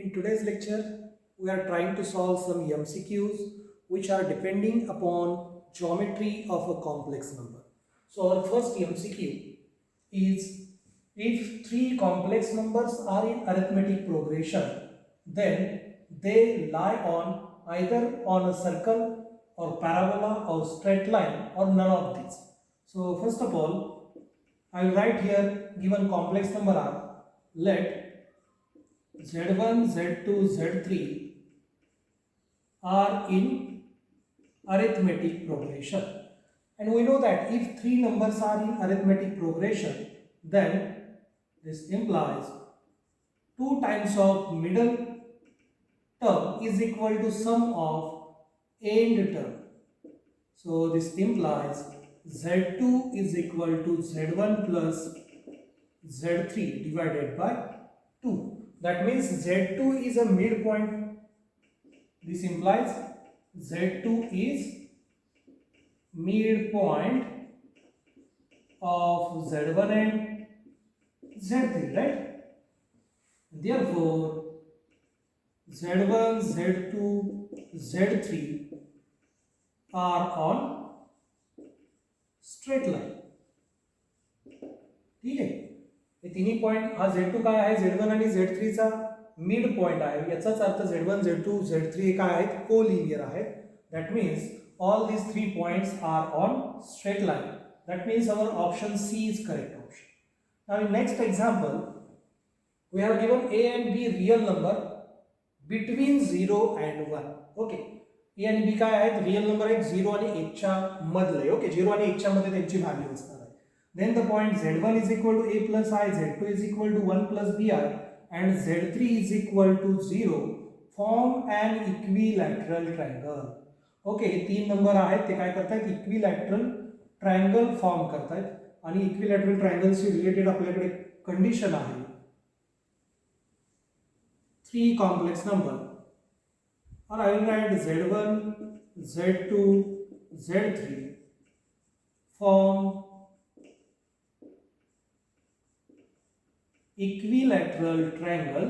In today's lecture, we are trying to solve some MCQs which are depending upon geometry of a complex number. So our first MCQ is, if three complex numbers are in arithmetic progression, then they lie on either on a circle or parabola or straight line or none of these. So first of all, I will write here given complex number are, let Z1, Z2, Z3 are in arithmetic progression. And we know that if three numbers are in arithmetic progression, then this implies 2 times of middle term is equal to sum of end term. So this implies Z2 is equal to Z1 plus Z3 divided by 2. That means Z2 is a midpoint. This implies Z2 is midpoint of Z1 and Z3, right? Therefore, Z1, Z2, Z3 are on straight line. ठीक आहे, हे तिन्ही point हा Z2 काय आहे, Z1 आणि Z3 चा mid point आहे. याचाच अर्थ Z1, Z2, Z3 काय आहेत, कोलिनियर आहेत. That means all these 3 points are on straight line. That means our option C is correct option. Now in next example, we have given A and B real number between 0 and 1. Okay, A आणि B काय आहेत, real number आहेत 0 आणि 1 च्या मधले. Okay, 0 आणि 1 च्या मध्ये त्यांची व्हॅल्यू असणार आहे. Then the point Z1 is equal to A plus I, Z2 is equal to 1 plus BI and Z3 is equal to 0 form an equilateral triangle. Okay, हे तीन नंबर आहेत, ते काय करतात, इक्विलॅटरल ट्रायंगल फॉर्म करतात. आणि इक्विलॅटरल ट्रायंगलशी रिलेटेड आपल्याकडे condition आहे, 3 कॉम्प्लेक्स नंबर और I will write Z1, Z2, Z3 form equilateral triangle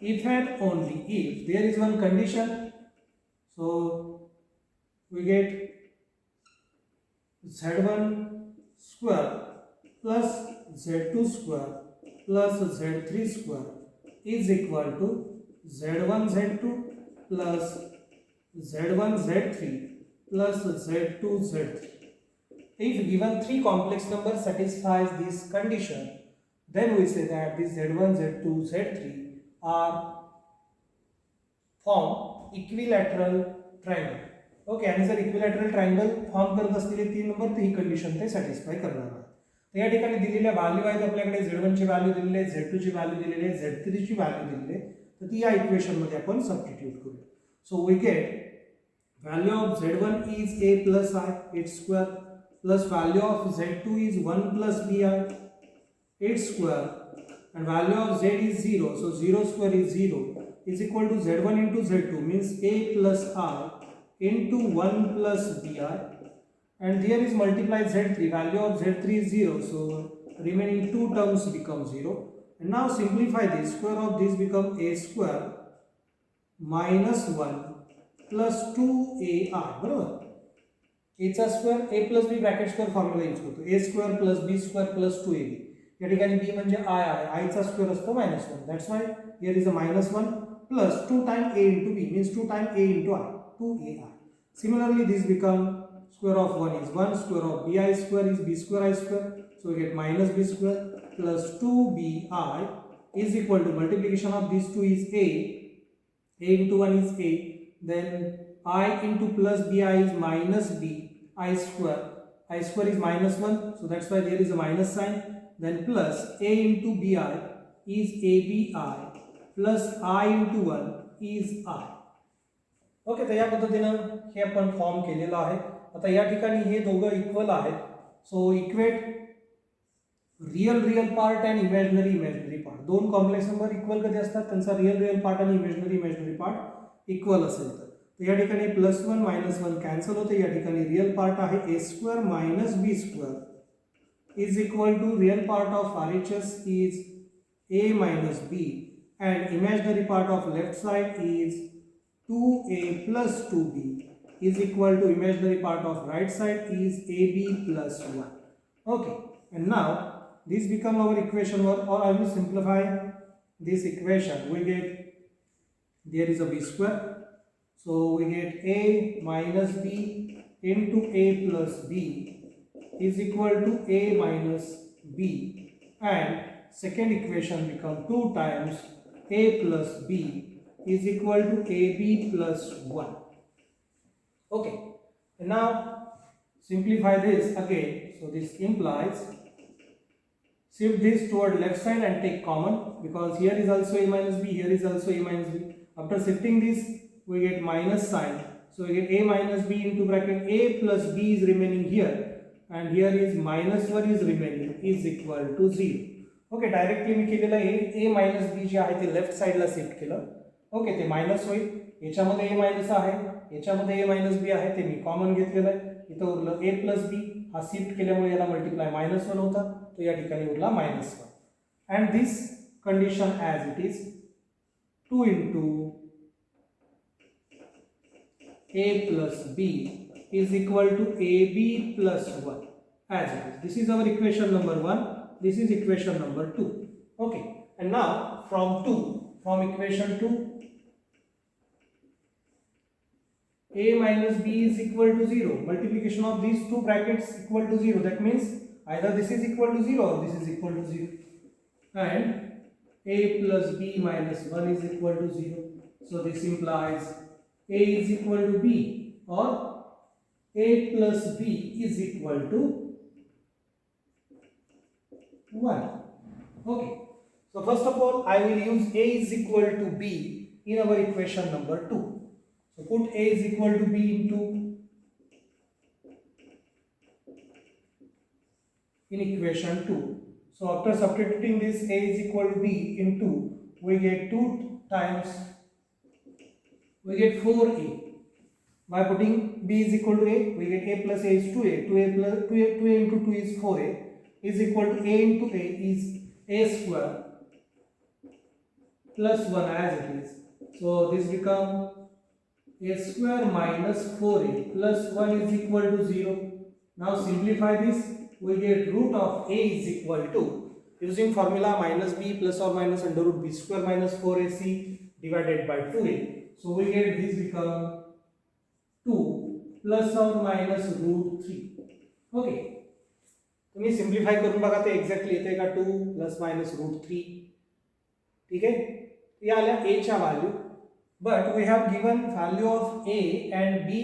if and only if there is one condition. So we get Z1 square plus Z2 square plus Z3 square is equal to Z1 Z2 plus Z1 Z3 plus Z2 Z3. If given 3 complex numbers satisfies this condition, then we say that this Z1 Z2 Z3 are form equilateral triangle. Okay, आणि जर equilateral triangle form करत असलेले 3 number तर ही condition ते satisfy करणार आहेत. तर या ठिकाणी दिलेल्या व्हॅल्यू आहेत आपल्याकडे, Z1 ची व्हॅल्यू दिलेली आहे, Z2 ची व्हॅल्यू दिलेली आहे, Z3 ची व्हॅल्यू दिलेली आहे. तर ती या इक्वेशन मध्ये आपण सबस्टिट्यूट करू. So we get value of Z1 is A plus I its square plus value of Z2 is 1 plus BI its square and value of Z is 0, so 0 square is 0 is equal to Z1 into Z2 means A plus I into 1 plus BI, and here is multiply Z3, value of Z3 is 0, so remaining 2 terms become 0. And now simplify this, square of this become A square minus 1 plus 2AI, बरोबर. A चा square A plus B bracket square formula use करतो, A square plus B square plus 2AB. या ठिकाणी B म्हणजे I आहे, I चा square असतो -1. That's why here is a -1 plus 2 time A into B means 2 time A into I, 2AI. Similarly this become square of 1 is 1, square of BI square is B square I square, so we get minus B square plus 2BI is equal to multiplication of these two is A into 1 is A, then I into plus BI is minus B I square is -1, so that's why there is a minus sign. Then plus A into BI is ABI plus I into 1 is I. Okay, तर या पद्धतीनं हे आपण form केलेलं आहे. आता या ठिकाणी हे दोघं इक्वल आहेत, सो इक्वेट रियल पार्ट आणि इमॅजिनरी पार्ट. दोन कॉम्प्लेक्स नंबर इक्वल कधी असतात, त्यांचा रियल पार्ट आणि इमॅजिनरी पार्ट इक्वल असेल तर या ठिकाणी +1 -1 कॅन्सल होते. या ठिकाणी रियल पार्ट आहे A square minus B square is equal to real part of RHS is a minus b, and imaginary part of left side is 2a plus 2b is equal to imaginary part of right side is ab plus 1. Okay, and now this become our equation 1, or I will simplify this equation. We get there is a b square, so we get a minus b into a plus b is equal to a minus b, and second equation become 2 times a plus b is equal to ab plus 1. Okay, and now simplify this again. So this implies shift this toward left side and take common, because here is also a minus b, here is also a minus b. After shifting this, we get minus sign. So we get a minus b into bracket a plus b is remaining here, and here is minus 1 is remaining is equal to 0. Okay, directly मी केलेलं a minus B J आहे ते left साइडला shift केलं. Okay, ते minus होईल. याच्यामध्ये a minus आहे, याच्यामध्ये a मायनस बी आहे, ते मी कॉमन घेतलेलं आहे. इथं उरलं a प्लस बी, हा शिफ्ट केल्यामुळे याला मल्टिप्लाय मायनस 1 होता, तो या ठिकाणी Urla minus 1. And this condition as it is 2 into a plus b is equal to ab plus 1 as it is. This is our equation number 1. This is equation number 2. Okay, and now from equation 2, a minus b is equal to 0. Multiplication of these two brackets equal to 0. That means either this is equal to 0 or this is equal to 0. And a plus b minus 1 is equal to 0. So this implies a is equal to b, or a plus b is equal to 1. Okay, so first of all I will use a is equal to b in our equation number 2. So put a is equal to b in equation 2. So after substituting this a is equal to b into, we get 2 times, we get 4a. By putting b is equal to a, we get a plus a is 2a. 2a into 2 is 4a is equal to a into a is a square plus 1 as it is. So this become a square minus 4a plus 1 is equal to 0. Now simplify this, we get root of a is equal to, using formula minus b plus or minus under root b square minus 4ac divided by 2a. So we get this become 2 plus or minus root 3. Okay, तुम्ही simplify करून बघा ते exactly येते का 2 plus minus root 3. ठीक आहे, या आल्या a च्या value, but we have given value of a and b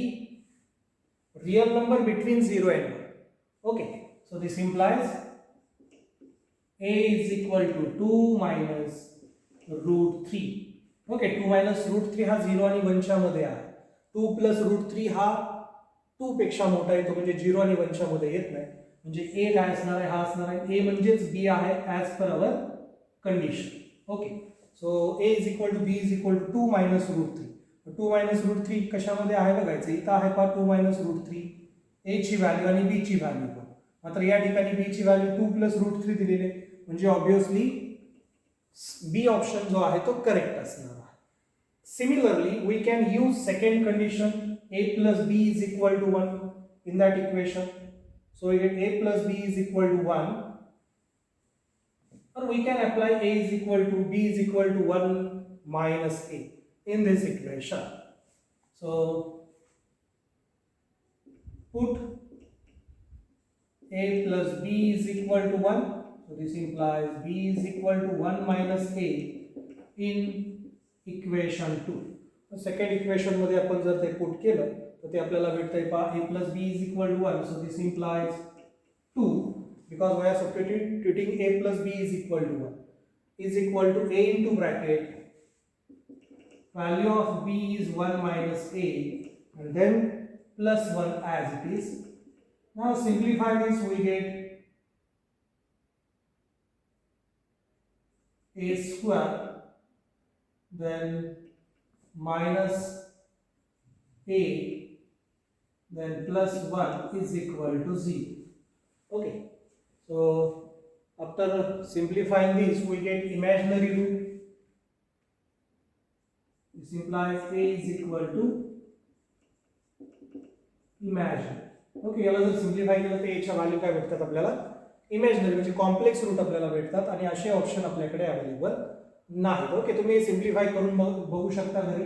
real number between 0 and 1. Okay, so this implies a is equal to 2 minus root 3. Okay, 2 minus root 3 हा 0 आणि 1 च्या मध्ये आहे. 2 प्लस रूट 3 हा 2 पेक्षा मोठा येतो, म्हणजे 0 आणि 1 च्या मध्ये येत नाही. म्हणजे a काय असणार आहे, हा असणार आहे a म्हणजेच b आहे as per our condition. Okay, so a is equal to b is equal to 2 minus root 3. 2 minus root 3 कशामध्ये आहे बघायचं. इथं आहे पहा 2 मायनस रूट 3 a ची व्हॅल्यू आणि b ची व्हॅल्यू पण. मात्र या ठिकाणी b ची व्हॅल्यू 2 प्लस रूट 3 दिलेली आहे, म्हणजे ऑब्वियसली बी ऑप्शन जो आहे तो करेक्ट असणार आहे. Similarly we can use second condition a plus b is equal to 1 in that equation. So we get a plus b is equal to 1, or we can apply a is equal to b is equal to 1 minus a in this equation. So put a plus b is equal to 1. So this implies b is equal to 1 minus a in equation 2. So second equation मध्ये आपण जर ते put केलं तर ते आपल्याला भेटतंय पहा a plus b is equal to 1. So this implies 2, because we are substituting a plus b is equal to 1 is equal to a into bracket value of b is 1 minus a and then plus 1 as it is. Now simplify this, we get a square then minus a then plus 1 is equal to 0. Okay, so After simplifying this, we get imaginary root. This implies a is equal to imaginary. Okay, याला जर simplify केलं तर a च्या value काय भेटतात आपल्याला? Imaginary म्हणजे complex root आपल्याला भेटतात आणि असे ऑप्शन आपल्याकडे अवेलेबल नाहीत. ओके, तुम्ही सिम्प्लिफाय करून बघू शकता घरी.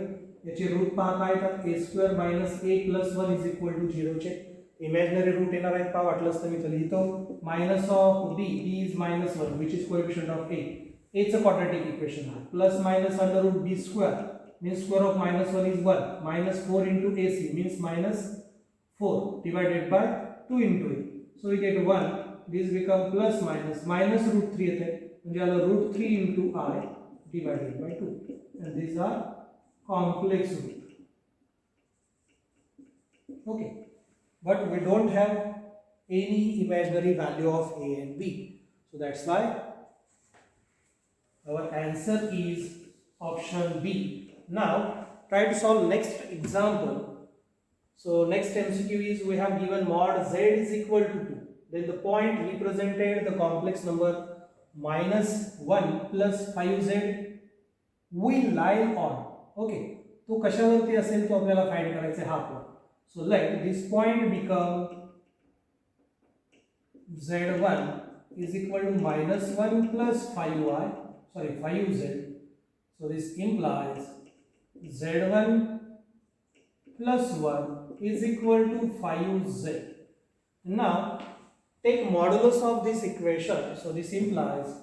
याचे रूट पहा काय येतात, a square minus a plus 1 is equal to 0 चे इमॅजिनरी रूट येणार आहेत पहा. वाटलंच तर मी तर लिहितो minus of b is minus 1 which is coefficient of a चं क्वाड्रॅटिक इक्वेशन आहे, plus minus under root b square means square of minus 1 is 1, minus 4 into ac means minus 4 divided by 2 into a. So we get 1, this become plus minus root 3 येते म्हणजे आला root 3 into I divided by 2 and these are complex root. Okay, but we don't have any imaginary value of a and b, so that's why our answer is option B. Now try to solve next example. So next MCQ is we have given mod z is equal to 2. Then the point represented the complex number minus 1 plus 5z will lie on. Okay, तो कशावरती असेल तो आपल्याला find करायचा आहे हा point. So let this point become z1 is equal to minus 1 plus 5z. So this implies z1 plus 1 is equal to 5z. Now take modulus of this equation. So this implies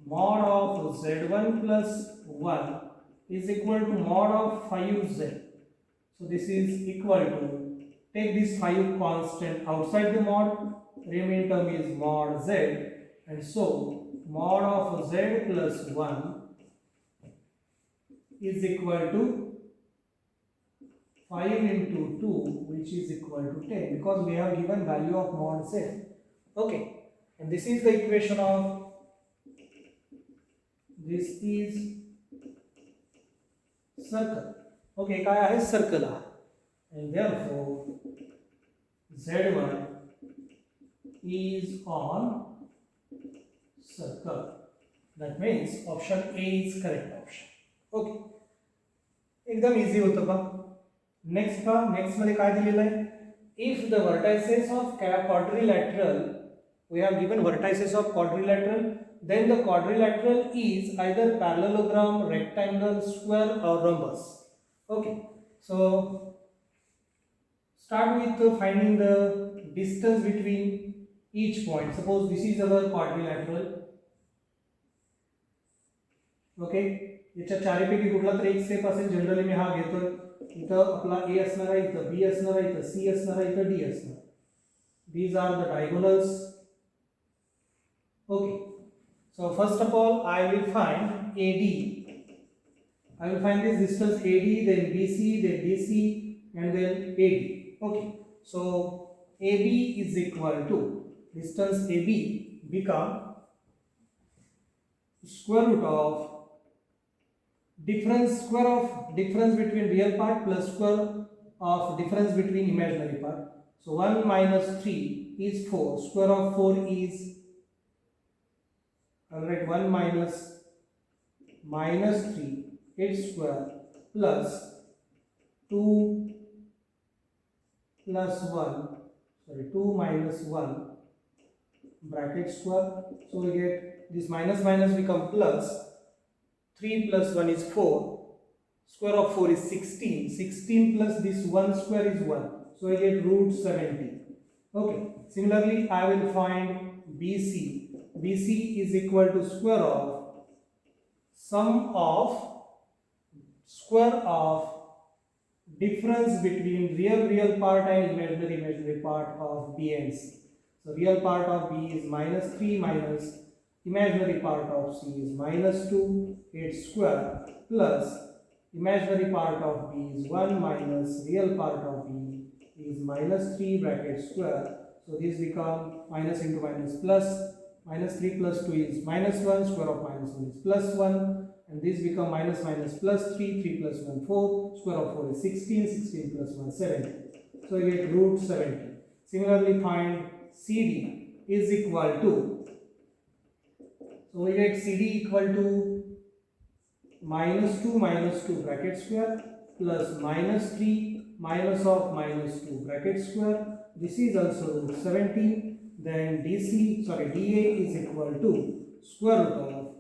mod of z1 plus 1 is equal to mod of 5z. So this is equal to, take this 5 constant outside the mod, remaining term is mod z, and so mod of z plus 1 is equal to 5 into 2 which is equal to 10 because we have given value of mod z. Okay, and this is the equation of, this is circle. Okay, काय आहे circle आहे and therefore z1 is on circle. That means option A is correct option. Okay, एकदम easy होतं का. Next का, next मध्ये काय दिलेलं आहे, if the vertices of quadrilateral, we have given vertices of quadrilateral, then the quadrilateral is either parallelogram, rectangle, square or rhombus. Okay, so start with finding the distance between each point. Suppose this is our quadrilateral. Okay, याच्या चारीपैकी कुठला तरी एक सेप असेल, generally मी हा घेतोय. इथं आपला ए असणार आहे, इथं बी असणार आहे, इथं सी असणार आहे, इथं डी असणार. These are the diagonals. Okay, so first of all I will find AD. I will find this distance AD, then BC, then DC and then AD. Okay, so AB is equal to, distance AB become square root of square of difference between real part plus square of difference between imaginary part. So 1 minus 3 is 4. Square of 4 is, I will write 1 minus 3 its square plus 2 plus 2 minus 1 bracket square. So we get this minus become plus. 3 plus 1 is 4. Square of 4 is 16. 16 plus this 1 square is 1. So I get root 70. Okay. Similarly, I will find BC. BC is equal to square of sum of square of difference between real part and imaginary part of B and C. So real part of B is minus 3 minus imaginary part of C is minus 2 its square plus imaginary part of B is 1 minus real part of B is minus 3 bracket square. So this become minus into minus plus, minus 3 plus 2 is minus 1, square of minus 1 is plus 1 and this become minus plus 3, 3 plus 1 4, square of 4 is 16, 16 plus 1 70. So you get root 70. Similarly find CD is equal to So we get CD equal to minus 2 bracket square plus minus 3 minus of minus 2 bracket square. This is also root 17. Then dA is equal to square root of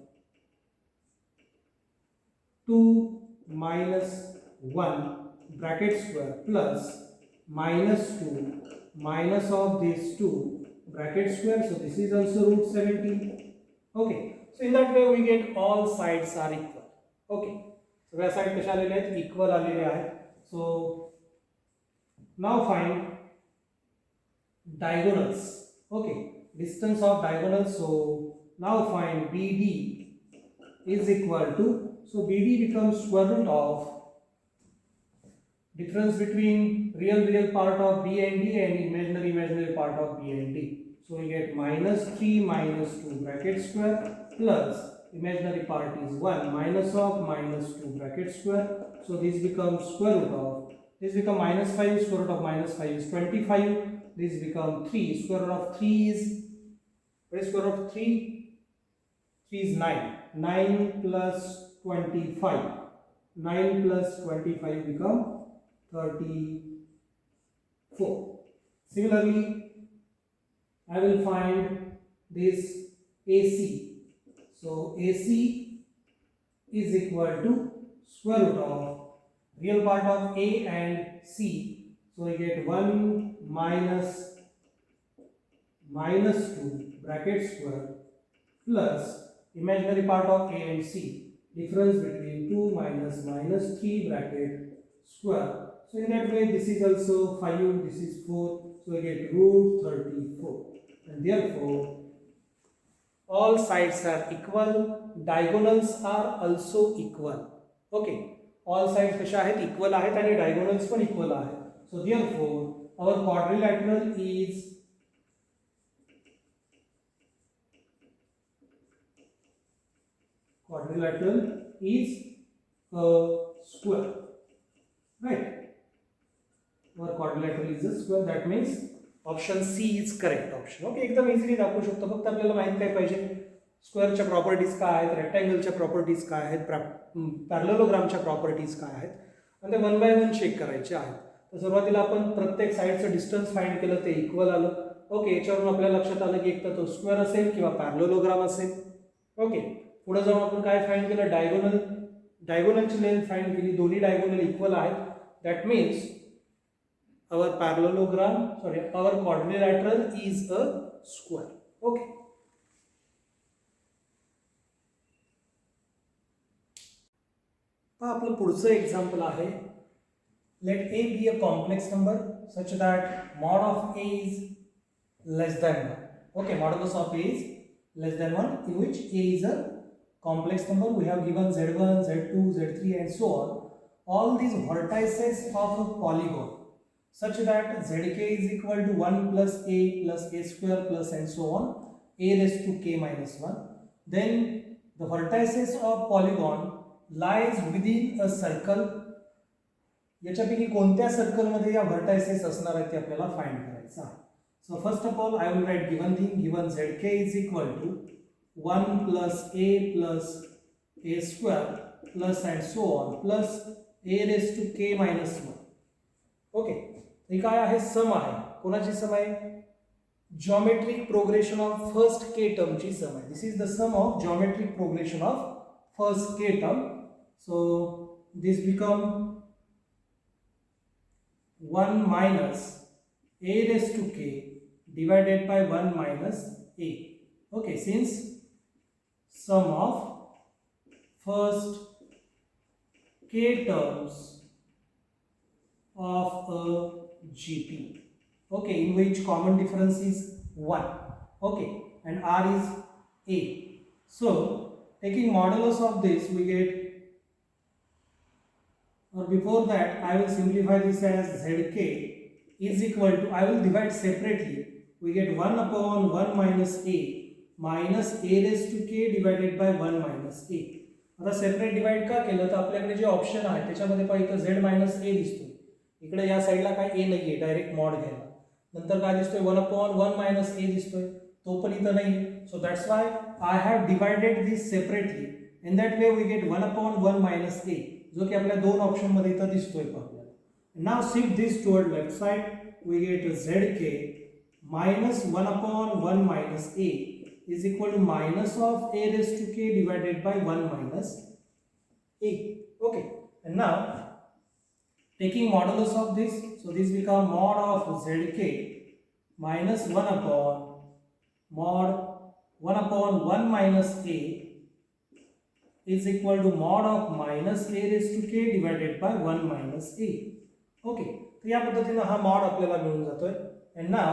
2 minus 1 bracket square plus minus 2 minus of this 2 bracket square. So this is also root 17. Okay. So in that way we get all sides are equal. Okay. सगळ्या side कशा आलेल्या आहेत equal आलेले आहेत. So now find diagonals. Okay, distance of diagonals. So now find BD is equal to, so BD becomes square root of difference between real part of B and D and imaginary part of B and D. So we get minus 3 minus 2 bracket square plus imaginary part is 1 minus of minus 2 bracket square. So this becomes square root of, this become minus 5, square root of minus 5 is 25. This become 3, square root of 3 is, what is square root of 3? 3 is 9. 9 plus 25. 9 plus 25 become 34. Similarly, I will find this AC. So AC is equal to square root of real part of A and C. So we get 1 minus 2 bracket square plus imaginary part of A and C. Difference between 2 minus 3 bracket square. So in that way this is also 5, this is 4. So we get root 34. And therefore all sides are equal. Diagonals are also equal. Okay. All sides कशा आहेत equal आहेत आणि diagonals पण equal आहेत. So therefore our quadrilateral is a square, right? Our quadrilateral is a square. That means option C is correct option. Okay, एकदम easily दाखवू शकतो. फक्त आपल्याला माहित काय पाहिजे, स्क्वेअरच्या प्रॉपर्टीज काय आहेत, रेक्टँगलच्या प्रॉपर्टीज काय आहेत, पॅरलेलोग्रामच्या प्रॉपर्टीज काय आहेत, आणि ते वन बाय वन चेक करायचे आहेत. तर सुरुवातीला आपण प्रत्येक साईडचं डिस्टन्स फाइंड केलं, ते इक्वल आलं. ओके, याच्यावरून आपल्या लक्षात आलं की एक तर तो स्क्वेअर असेल किंवा पॅरलेलोग्राम असेल. ओके, पुढे जाऊन आपण काय फाइंड केलं, डायगोनलची लेंथ फाइंड केली. दोन्ही डायगोनल इक्वल आहेत. That means our quadrilateral is a square. Okay. आपलं पुढचं एक्झाम्पल आहे, let A be a complex number such that mod of A is less than 1. Okay, modulus of A is less than 1, in which A is a complex number. We have given Z1, Z2, Z3 and so on. All these vertices of a polygon such that zk is equal to 1 plus a square plus and so on, a raised to k minus 1. Then the vertices of polygon lies within a circle. याच्यापैकी कोणत्या circle मध्ये या vertices असणार आहेत ते आपल्याला find करायचं आहे. So first of all I will write given thing. Given zk is equal to 1 plus a square plus and so on plus a raised to k minus 1. Okay, हे काय आहे, सम आहे. कोणाची सम आहे, जॉमेट्रिक प्रोग्रेशन ऑफ फर्स्ट के टर्मची sum आहे. This is the sum of geometric progression of first k term. So this become 1 minus a raised to k divided by 1 minus a. Okay, since sum of first k terms of a GP, okay, in which common difference is 1, okay, and R is A. So taking modulus of this we get, or before that I will simplify this as ZK is equal to, I will divide separately. We get 1 upon 1 minus A raised to k divided by 1 minus A. आता separate divide का केलं तर आपल्याकडे जे option आहे त्याच्यामध्ये पाहिजे Z minus A दिसतो. इकडे या साईडला काय ए नाहीये, डायरेक्ट मॉड घ्यायला. नंतर काय दिसतोय, 1 upon 1 minus a दिसतोय, तो पण इथं नाही. So that's why I have divided this separately. In that way we get 1 upon 1 minus a, जो की आपल्या दोन ऑप्शन मध्ये इथं दिसतोय आपल्याला. Now shift this toward left side. We get zk minus 1 upon 1 minus a is equal to minus of a raised to k divided by 1 minus a. Okay, and now taking modulus of this, so this become mod of zk minus 1 upon mod 1 upon 1 minus a is equal to mod of minus a raised to k divided by 1 minus a. Okay, तर या पद्धतीने हा mod आपल्याला मिळून जातोय. And now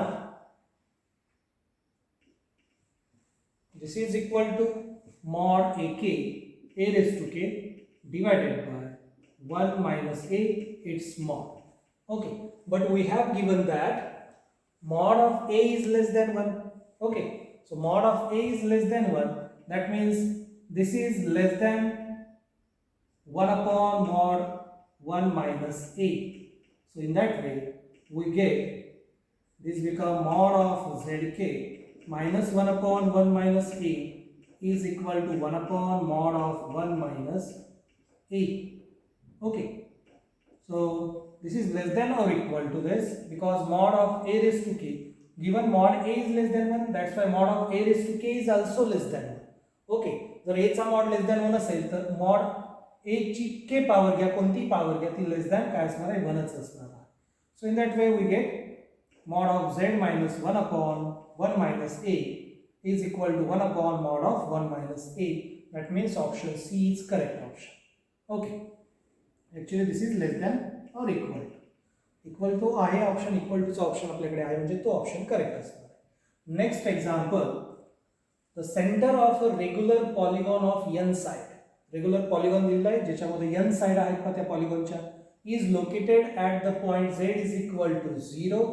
this is equal to mod ak a raised to k divided by 1 minus a, its mod. Okay, but we have given that mod of a is less than 1. Okay, so mod of a is less than 1, that means this is less than 1 upon mod 1 minus a. So in that way we get this become mod of zk minus 1 upon 1 minus a is equal to 1 upon mod of 1 minus a. Okay, so this is less than or equal to this because mod of a raised to k, given mod a is less than 1, that's why mod of a raised to k is also less than 1. Okay, जर a चा mod less than 1 असेल तर mod a ची k power घ्या, कोणती power घ्या, ती less than काय असणार आहे, 1 च असणार आहे. So in that way we get mod of z minus 1 upon 1 minus a is equal to 1 upon mod of 1 minus a. That means option C is correct option. Okay, actually this is less than or equal to. Equal to आहे option, equal to चा option आपल्याकडे आहे म्हणजे तो option correct असणार आहे. Next example, the centre of a regular polygon of n side. Regular polygon दिलेला आहे ज्याच्यामध्ये n साइड आहेत का त्या पॉलिगॉनच्या, is located at the point z is equal to 0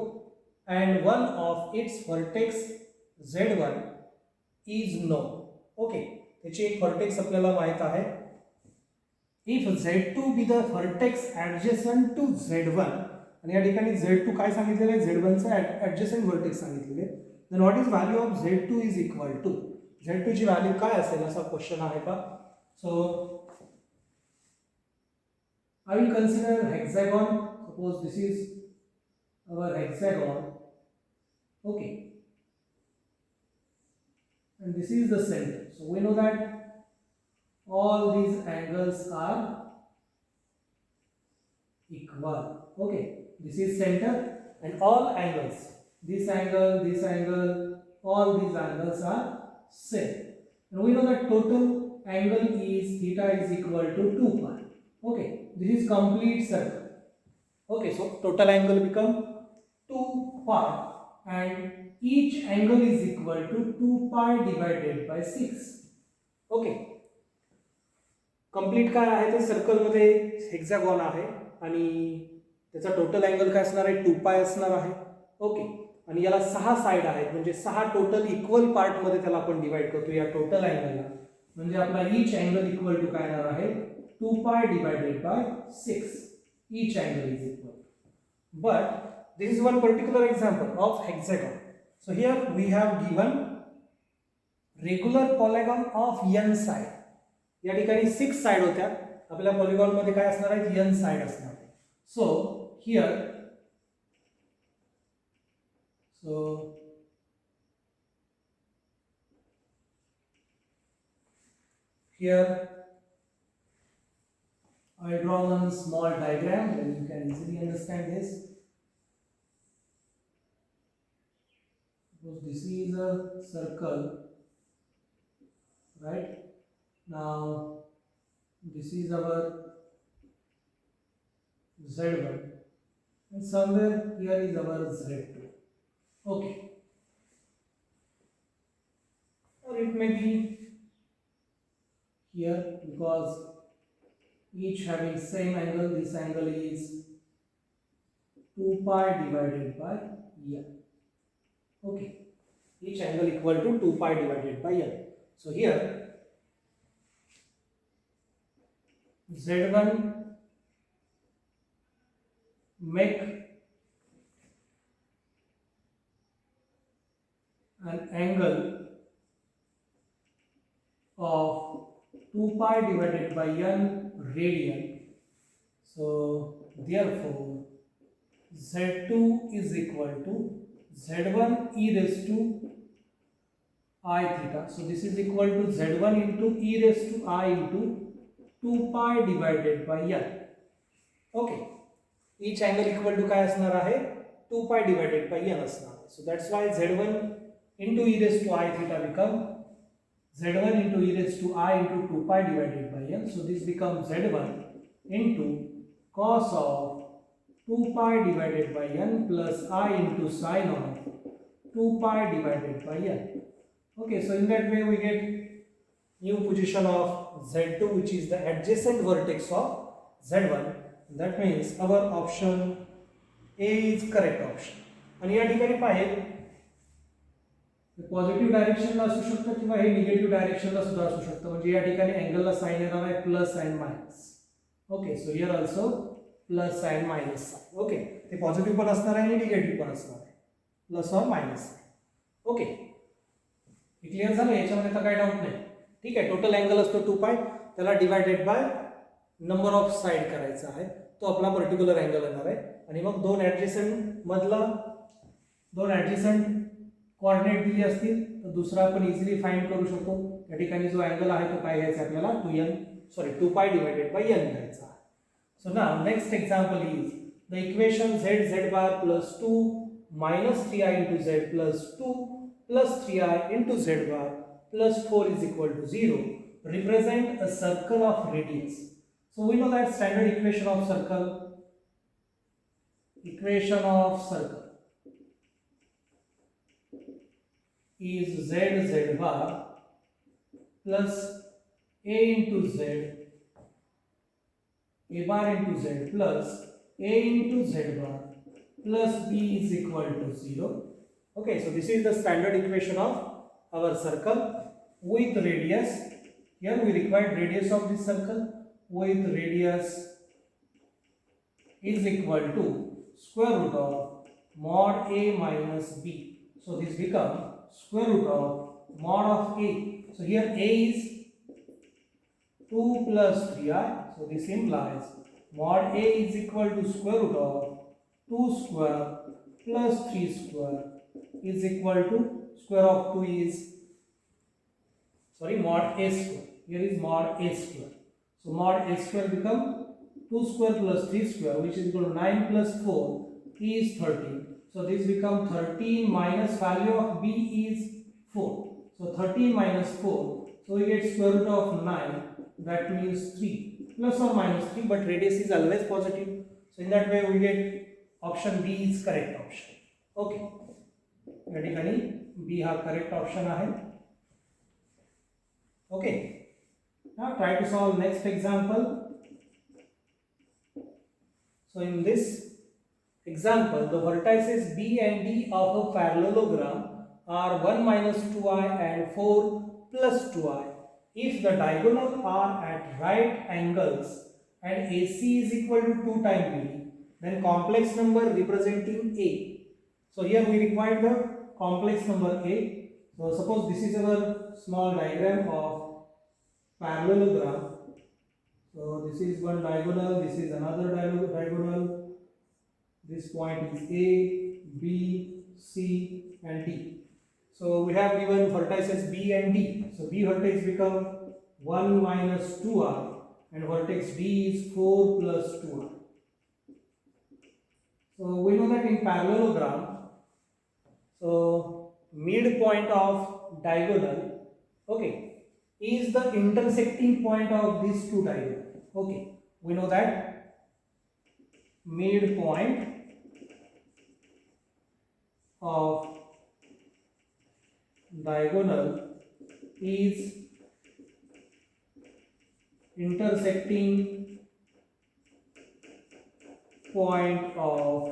and one of its vertex z1 is known. Okay, त्याची एक vertex आपल्याला माहित आहे. If z2 be the vertex adjacent to z1, आणि या ठिकाणी z2 काय सांगितलेलं आहे, z1 चा adjacent vertex सांगितलेले, then what is value of z2 is equal to, z2 ची व्हॅल्यू काय असेल असा क्वेश्चन आहे का. So I will consider hexagon. Suppose this is our hexagon. Okay, and this is the center. So we know that all these angles are equal. Okay, this is center and all angles, this angle, all these angles are same. And we know that total angle is theta is equal to 2 pi. Okay, this is complete circle. Okay, so total angle become 2 pi and each angle is equal to 2 pi divided by 6. Okay, complete काय आहे ते circle मध्ये hexagon आहे आणि त्याचा total angle काय असणार आहे, 2 पाय असणार आहे. ओके, आणि याला 6 साइड आहेत म्हणजे 6 टोटल इक्वल पार्ट मध्ये त्याला आपण डिवाइड करतो या टोटल अँगलला, म्हणजे आपला ईच अँगल इक्वल टू काय येणार आहे, 2 pi divided by 6. Each angle is equal. But this is one particular example of hexagon. So here we have given regular polygon of n side. या ठिकाणी 6 side होत्या, आपल्या polygon मध्ये काय असणार आहे, n साइड असणार आहे. So here I draw one small diagram then you can easily understand this. Suppose this is a circle, right? Now this is our z1 and somewhere here is our z2. Okay, or it may be here because each having same angle. This angle is 2 pi divided by n. Okay, each angle equal to 2 pi divided by n. So here z1 make an angle 2 pi divided by n radian. So therefore z2 is equal to z1 e raised to I theta. So this is equal to z1 into e raised to I into 2 pi divided by n. Okay, each angle equal to काय असणार आहे 2 pi divided by n असणार आहे. So that's why z1 into e raised to I theta become z1 into e raised to I into 2 pi divided by n. So this becomes z1 into cos of 2 pi divided by n plus I into sin of 2 pi divided by n. Okay, so in that way we get new position of z2, which is the adjacent vertex of z1. That means our option A is correct option. आणि या ठिकाणी पाहिजे positive डायरेक्शनला असू शकतं किंवा हे negative डायरेक्शनला सुद्धा असू शकतं. म्हणजे या ठिकाणी अँगलला साइन येणार आहे plus and minus. Okay, so here also plus and minus sign. Okay, ते पॉझिटिव्ह पण असणार आहे आणि निगेटिव्ह पण असणार आहे, plus or minus sign. Okay, hey clear झालं. याच्यामध्ये तर काही डाऊट नाही. ठीक आहे, टोटल अँगल असतो 2 पाय, त्याला divided by number of side करायचा आहे, तो आपला पर्टिक्युलर अँगल येणार आहे. आणि मग दोन ऍडजसंट कोऑर्डिनेट दिली असतील तर दुसरा आपण इझिली फाइंड करू शकतो. त्या ठिकाणी जो अँगल आहे तो काय घ्यायचा आपल्याला 2 पाय डिवायडेड बाय n घ्यायचा. So now next example is the equation z bar plus 2 minus 3i into z plus 2 plus 3i into z bar plus 4 is equal to 0 represent a circle of radius. So we know that standard equation of circle is z bar plus a into z, a bar into z plus a into z bar plus b is equal to 0. Okay, so this is the standard equation of our circle with radius. Here we require radius of this circle with radius is equal to square root of mod a minus b. So this becomes square root of mod of a. So here a is 2 plus 3i. So this implies mod a is equal to square root of 2 square plus 3 square is equal to square of 2 is mod a square. Here is mod a square. So mod a square become 2 square plus 3 square, which is equal to 9 plus 4 is 13. So this become 13 minus value of b is 4. So 13 minus 4. So we get square root of 9. That means 3 plus or minus 3, but radius is always positive. So in that way we get option B is correct option. Okay. या ठिकाणी B हा correct option आहे. Okay. Now try to solve next example. So in this example, the vertices B and D of a parallelogram are 1 minus 2i and 4 plus 2i. If the diagonal are at right angles and AC is equal to 2 times BD, then complex number representing A. So here we require the complex number A. So suppose this is our small diagram of parallelogram. So this is one diagonal, this is another diagonal. This point is A, B, C and D. So we have given vertices B and D. So B vertex become 1 minus 2i and vertex D is 4 plus 2i. So we know that in parallelogram, so midpoint of diagonal, okay, is the intersecting point of these two diagonals. Okay, we know that midpoint of diagonal is intersecting point of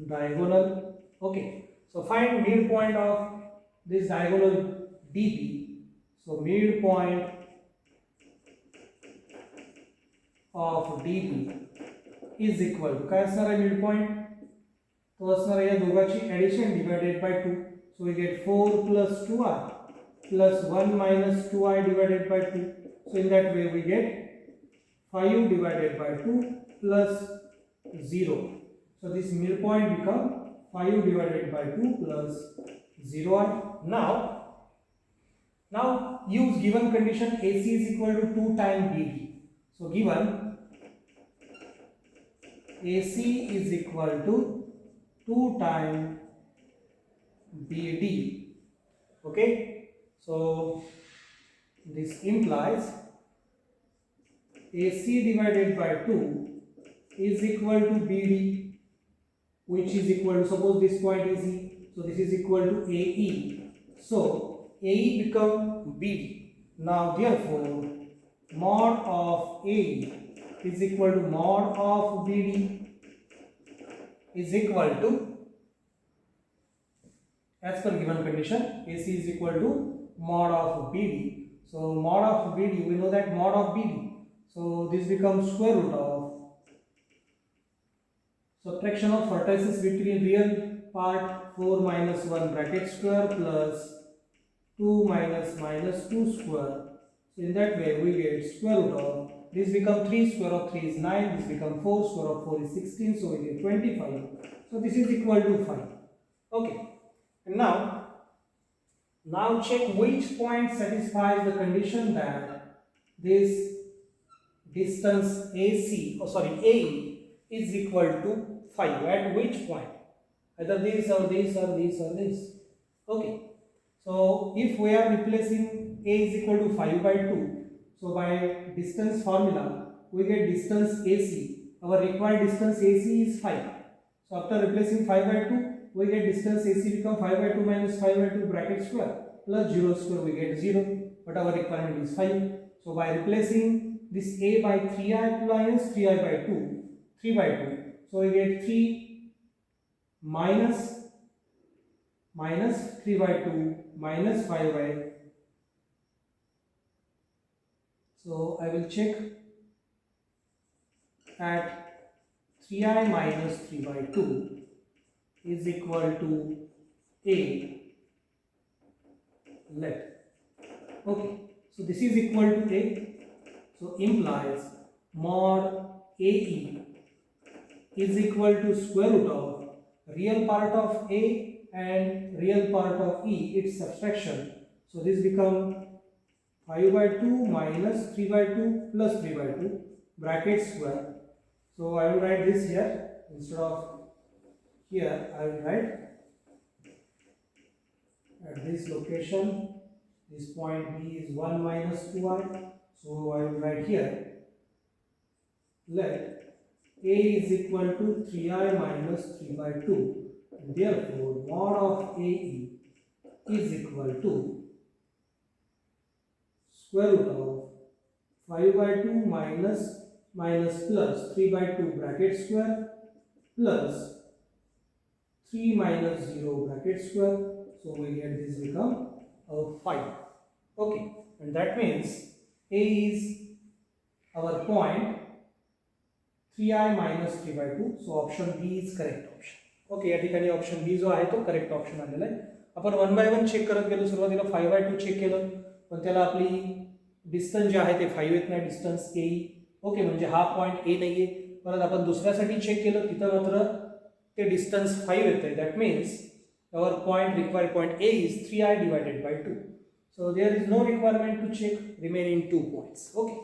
diagonal. Okay, so find midpoint of this diagonal DB. So midpoint of DB is equal to काय असणार आहे midpoint? तो असणार आहे या दोघांची addition divided by 2. So we get 4 plus 2i. plus 1 minus 2i divided by 2. So in that way we get 5 divided by 2 plus 0. So this middle point become 5 divided by 2 plus 0i. Now use given condition AC is equal to 2 times BD. So given AC is equal to 2 times BD. Okay, so this implies AC divided by 2 is equal to BD, which is equal to, suppose this point is E, so this is equal to AE. So AE become BD. Now therefore mod of AE is equal to mod of BD is equal to, as per given condition, AC is equal to mod of BD. So mod of BD, we know that mod of BD. So this becomes square root of subtraction of vertices between real part 4 minus 1 bracket square plus 2 minus minus 2 square. So in that way we get square root of, this become 3, square of 3 is 9, this become 4, square of 4 is 16, so we get 25. So this is equal to 5. Okay, and now check which point satisfies the condition that this distance AE is equal to 5. At which point? Either this or this or this or this. Okay, so if we are replacing A is equal to 5 by 2, so by distance formula we get distance AC. Our required distance AC is 5. So after replacing 5 by 2, we get distance AC become 5 by 2 minus 5 by 2 bracket square plus 0 square, we get 0, but our requirement is 5. So by replacing this A by 3i minus 3i by 2, 3 by 2, so we get 3 minus 3 by 2 minus 5 by, so I will check at 3i minus 3 by 2 is equal to A, let. Okay, so this is equal to A, so implies mod AE is equal to square root of real part of A and real part of E, its subtraction. So this become 5 by 2 minus 3 by 2 plus 3 by 2 bracket square. So I will write this here instead of here. I will write at this location, this point B is 1 minus 2i. So I will write here, let A is equal to 3i minus 3 by 2. Therefore, mod of AE is equal to square root of 5 by 2 minus plus 3 by 2 bracket square plus 3 minus 0 bracket square. So we get this become 5. Okay, and that means A is our point 3i minus 3 by 2. So option B is correct option. Okay, या ठिकाणी option B जो आहे तो correct option आलेला आहे. आपण 1 bye 1 check करत गेलो. सुरुवातीला 5 बाय 2 चेक केलं, पण त्याला आपली डिस्टन्स जे आहे ते 5 येत नाही, डिस्टन्स ए. ओके, म्हणजे हा पॉईंट ए नाहीये. परत आपण दुसऱ्यासाठी चेक केलं, तिथं मात्र ते डिस्टन्स 5 येत आहे. That means our point required point A is 3i divided by 2. So there is no requirement to check remaining 2 points. Okay.